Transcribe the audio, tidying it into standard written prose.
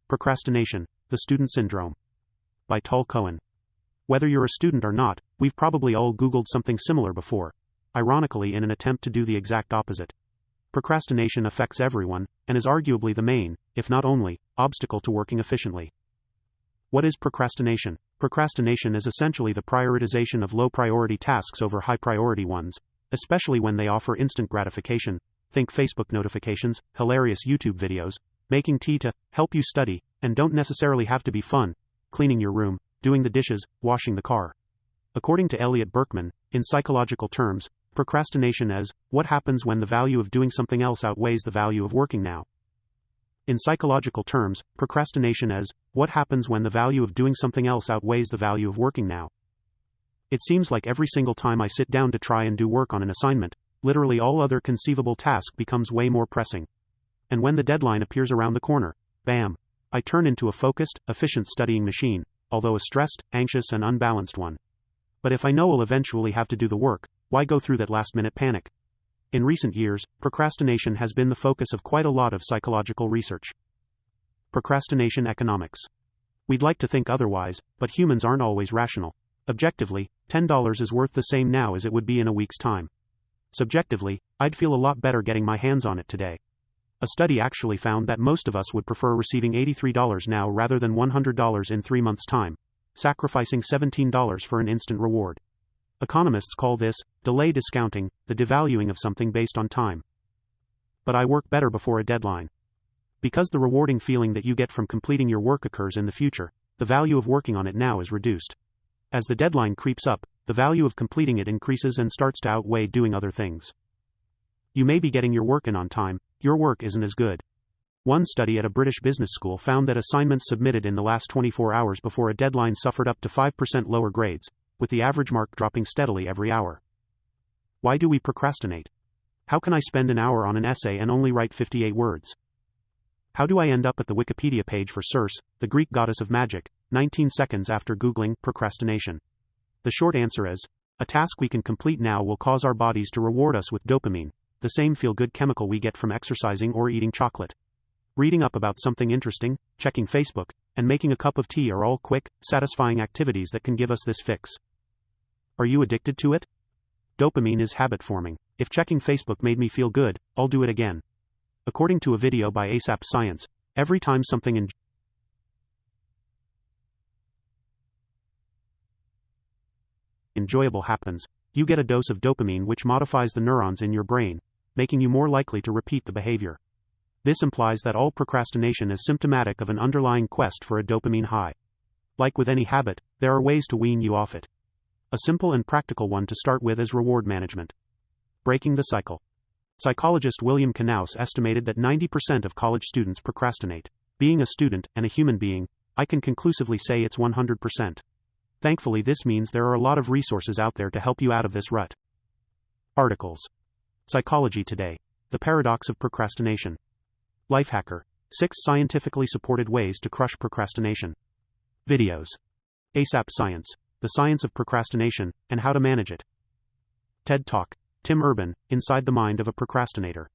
Procrastination, the Student Syndrome. By Tal Cohen. Whether you're a student or not, we've probably all Googled something similar before, ironically in an attempt to do the exact opposite. Procrastination affects everyone, and is arguably the main, if not only, obstacle to working efficiently. What is procrastination? Procrastination is essentially the prioritization of low-priority tasks over high-priority ones, especially when they offer instant gratification. Think Facebook notifications, hilarious YouTube videos, making tea to help you study, and don't necessarily have to be fun, cleaning your room, doing the dishes, washing the car. According to Elliot Berkman, in psychological terms, procrastination is what happens when the value of doing something else outweighs the value of working now. In psychological terms, procrastination is what happens when the value of doing something else outweighs the value of working now. It seems like every single time I sit down to try and do work on an assignment, literally all other conceivable task becomes way more pressing. And when the deadline appears around the corner, bam, I turn into a focused, efficient studying machine, although a stressed, anxious and unbalanced one. But if I know I'll eventually have to do the work, why go through that last-minute panic? In recent years, procrastination has been the focus of quite a lot of psychological research. Procrastination economics. We'd like to think otherwise, but humans aren't always rational. Objectively, $10 is worth the same now as it would be in a week's time. Subjectively, I'd feel a lot better getting my hands on it today. A study actually found that most of us would prefer receiving $83 now rather than $100 in 3 months' time, sacrificing $17 for an instant reward. Economists call this delay discounting, the devaluing of something based on time. But I work better before a deadline. Because the rewarding feeling that you get from completing your work occurs in the future, the value of working on it now is reduced. As the deadline creeps up, the value of completing it increases and starts to outweigh doing other things. You may be getting your work in on time, your work isn't as good. One study at a British business school found that assignments submitted in the last 24 hours before a deadline suffered up to 5% lower grades, with the average mark dropping steadily every hour. Why do we procrastinate? How can I spend an hour on an essay and only write 58 words? How do I end up at the Wikipedia page for Circe, the Greek goddess of magic, 19 seconds after Googling procrastination? The short answer is, a task we can complete now will cause our bodies to reward us with dopamine, the same feel-good chemical we get from exercising or eating chocolate. Reading up about something interesting, checking Facebook, and making a cup of tea are all quick, satisfying activities that can give us this fix. Are you addicted to it? Dopamine is habit-forming. If checking Facebook made me feel good, I'll do it again. According to a video by ASAP Science, every time something enjoyable happens, you get a dose of dopamine which modifies the neurons in your brain, making you more likely to repeat the behavior. This implies that all procrastination is symptomatic of an underlying quest for a dopamine high. Like with any habit, there are ways to wean you off it. A simple and practical one to start with is reward management. Breaking the cycle. Psychologist William Knaus estimated that 90% of college students procrastinate. Being a student and a human being, I can conclusively say it's 100%. Thankfully, this means there are a lot of resources out there to help you out of this rut. Articles. Psychology Today. The Paradox of Procrastination. Lifehacker. 6 scientifically supported ways to crush procrastination. Videos. ASAP Science. The Science of Procrastination, and How to Manage It. TED Talk. Tim Urban, Inside the Mind of a Procrastinator.